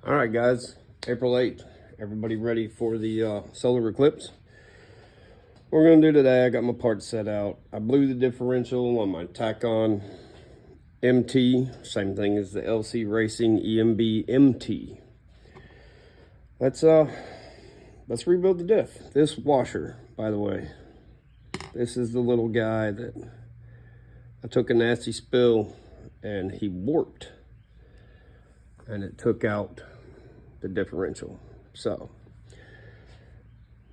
All right, guys, April 8th. Everybody ready for the solar eclipse? What we're going to do today, I got my parts set out. I blew the differential on my Tacon MT, same thing as the LC Racing emb-mt. Let's rebuild the diff. This washer, by the way, this is the little guy that I took a nasty spill and he warped and it took out the differential. So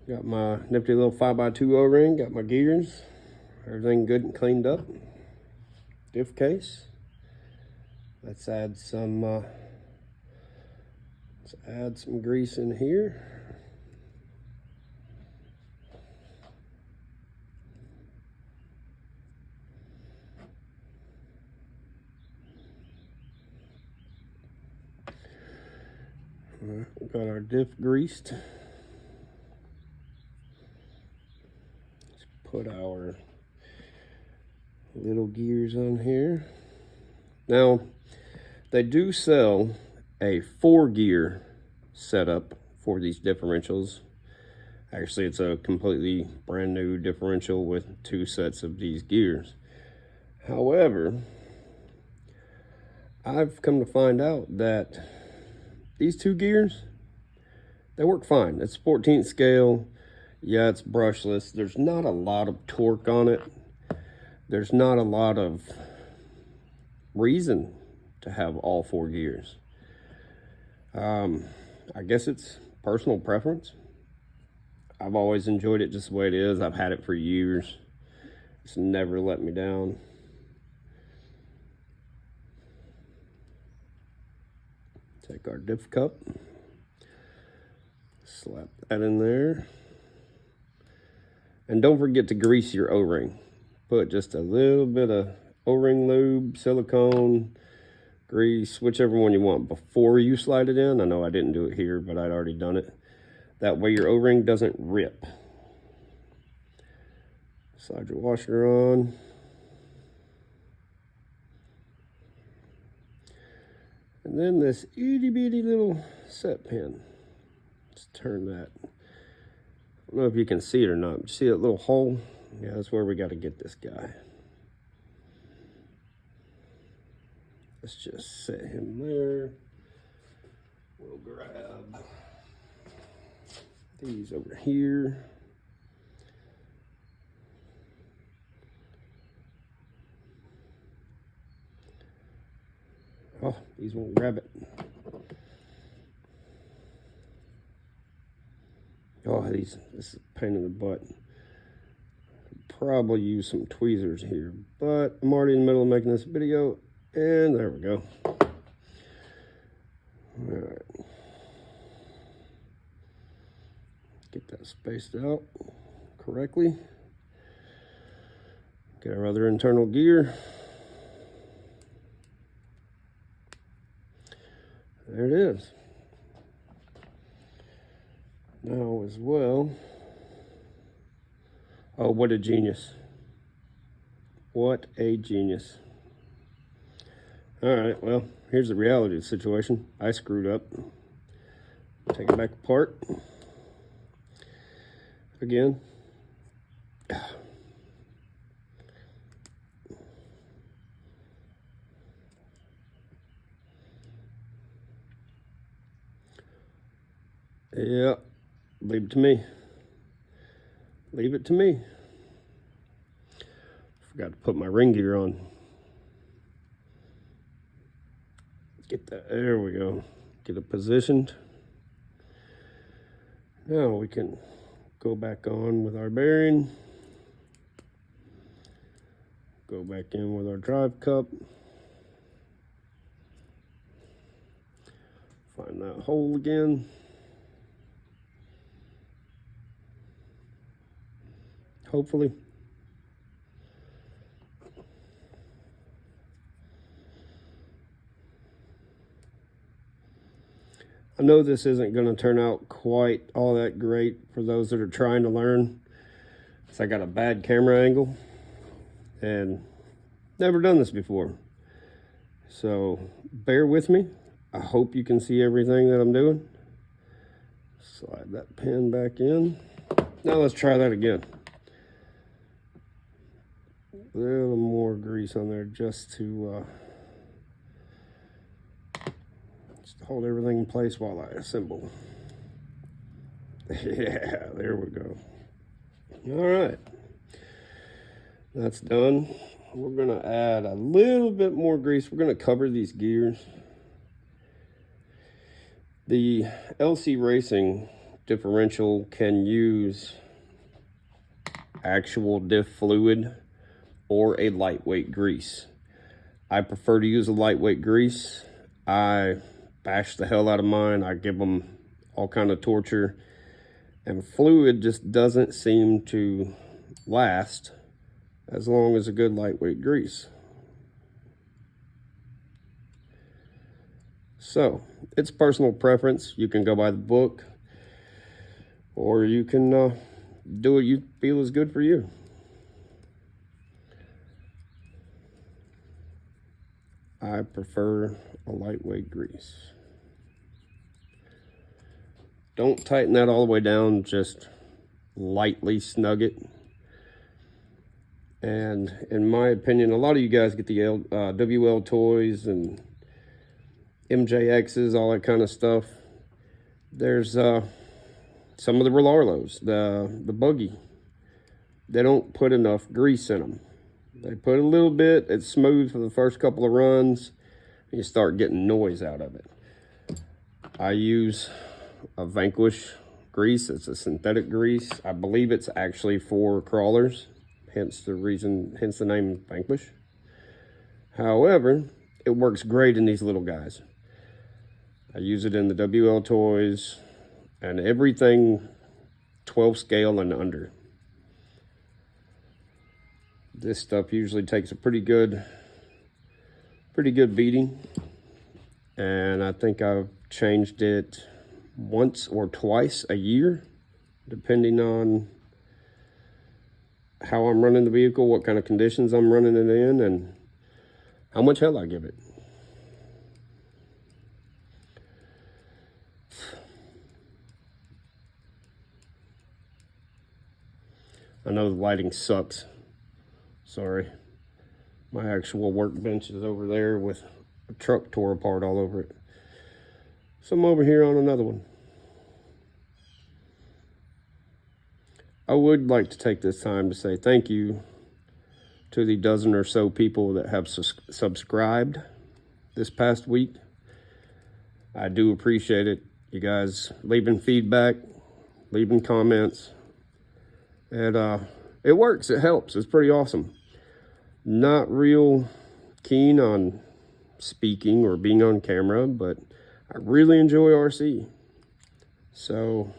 got my nifty little 5x2 O-ring, got my gears, everything good and cleaned up. Diff case. Let's add some grease in here. We've got our diff greased. Let's put our little gears on here. Now, they do sell a 4-gear setup for these differentials. Actually, it's a completely brand new differential with 2 sets of these gears. However, I've come to find out that these 2 gears, they work fine. It's 14th scale. Yeah, it's brushless. There's not a lot of torque on it. There's not a lot of reason to have all 4 gears. I guess it's personal preference. I've always enjoyed it just the way it is. I've had it for years. It's never let me down. Take our diff cup, slap that in there. And don't forget to grease your O-ring. Put just a little bit of O-ring lube, silicone, grease, whichever one you want before you slide it in. I know I didn't do it here, but I'd already done it. That way your O-ring doesn't rip. Slide your washer on. And then this itty bitty little set pin. Let's turn that. I don't know if you can see it or not. You see that little hole? Yeah, that's where we got to get this guy. Let's just set him there. We'll grab these over here. Oh, these won't grab it. Oh, this is a pain in the butt. Probably use some tweezers here, but I'm already in the middle of making this video, and there we go. All right. Get that spaced out correctly. Get our other internal gear. There it is. Now as well, oh, what a genius. What a genius. All right, well, here's the reality of the situation. I screwed up. Take it back apart. Again. Yeah, leave it to me. Leave it to me. Forgot to put my ring gear on. Get that, there we go. Get it positioned. Now we can go back on with our bearing. Go back in with our drive cup. Find that hole again. Hopefully. I know this isn't going to turn out quite all that great for those that are trying to learn. So I got a bad camera angle and never done this before. So bear with me. I hope you can see everything that I'm doing. Slide that pin back in. Now let's try that again. A little more grease on there just to hold everything in place while I assemble. Yeah, there we go. All right, that's done. We're gonna add a little bit more grease. We're gonna cover these gears. The LC Racing differential can use actual diff fluid or a lightweight grease. I prefer to use a lightweight grease. I bash the hell out of mine. I give them all kind of torture, and fluid just doesn't seem to last as long as a good lightweight grease. So it's personal preference. You can go by the book, or you can do what you feel is good for you. I prefer a lightweight grease. Don't tighten that all the way down, just lightly snug it. And in my opinion, a lot of you guys get the WL toys and MJXs, all that kind of stuff. There's some of the Relarlos, the buggy. They don't put enough grease in them. They put a little bit, it's smooth for the first couple of runs, and you start getting noise out of it. I use a Vanquish grease. It's a synthetic grease. I believe it's actually for crawlers, hence the name Vanquish. However, it works great in these little guys. I use it in the WL toys and everything 12 scale and under. This stuff usually takes a pretty good beating, and I think I've changed it once or twice a year, depending on how I'm running the vehicle, what kind of conditions I'm running it in, and how much hell I give it. I know the lighting sucks. Sorry. My actual workbench is over there with a truck tore apart all over it. So I'm over here on another one. I would like to take this time to say thank you to the dozen or so people that have subscribed this past week. I do appreciate it. You guys leaving feedback, leaving comments. And it works, it helps, it's pretty awesome. Not real keen on speaking or being on camera, but I really enjoy RC. So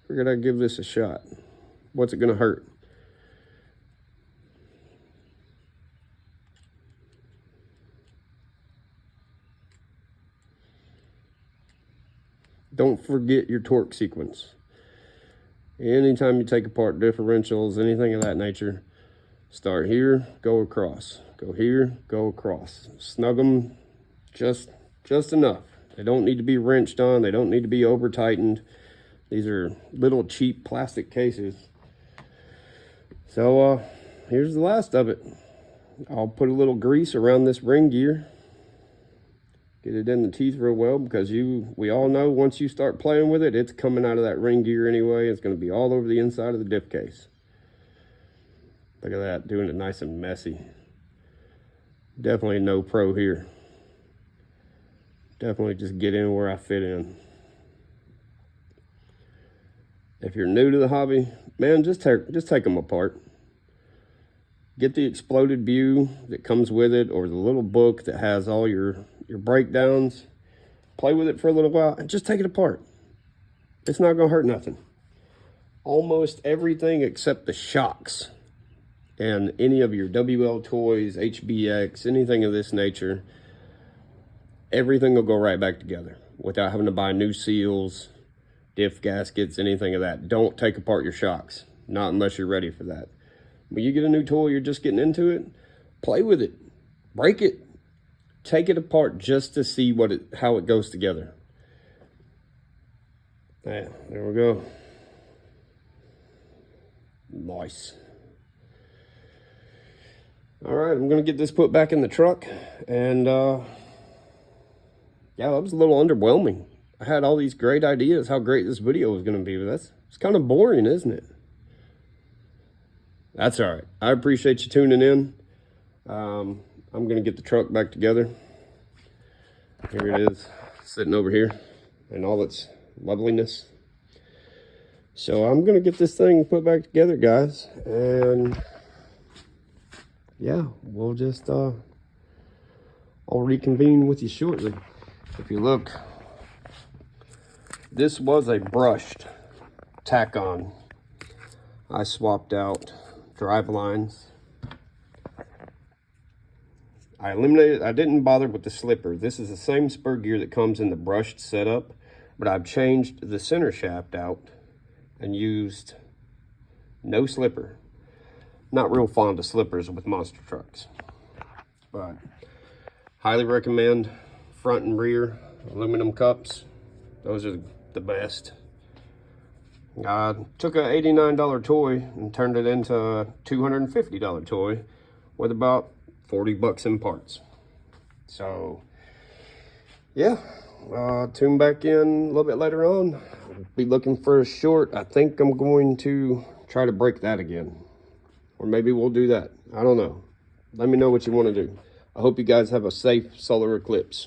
figured I'd give this a shot. What's it gonna hurt? Don't forget your torque sequence. Anytime you take apart differentials, anything of that nature, start here, go across. Go here, go across. Snug them just enough. They don't need to be wrenched on. They don't need to be over tightened. These are little cheap plastic cases. So here's the last of it. I'll put a little grease around this ring gear. Get it in the teeth real well, because we all know once you start playing with it, it's coming out of that ring gear anyway. It's going to be all over the inside of the diff case. Look at that, doing it nice and messy. Definitely no pro here. Definitely just get in where I fit in. If you're new to the hobby, man, just take them apart. Get the exploded view that comes with it, or the little book that has all your breakdowns. Play with it for a little while and just take it apart. It's not gonna hurt nothing. Almost everything except the shocks and any of your WL toys, HBX, anything of this nature, everything will go right back together without having to buy new seals, diff gaskets, anything of that. Don't take apart your shocks, not unless you're ready for that. When you get a new toy, you're just getting into it, play with it, break it, take it apart just to see how it goes together. Yeah, there we go. Nice. All right, I'm gonna get this put back in the truck, and yeah, that was a little underwhelming. I had all these great ideas how great this video was gonna be, but it's kind of boring, isn't it? That's all right. I appreciate you tuning in. I'm gonna get the truck back together. Here it is, sitting over here in all its loveliness. So I'm gonna get this thing put back together, guys, and yeah, we'll just I'll reconvene with you shortly. If you look, this was a brushed Tacon. I swapped out drive lines. I didn't bother with the slipper. This is the same spur gear that comes in the brushed setup, but I've changed the center shaft out and used no slipper. Not real fond of slippers with monster trucks, but highly recommend front and rear aluminum cups. Those are the best. I took a $89 toy and turned it into a $250 toy with about 40 bucks in parts. So yeah, tune back in a little bit later on. Be looking for a short. I think I'm going to try to break that again, or maybe we'll do that. I don't know. Let me know what you want to do. I hope you guys have a safe solar eclipse.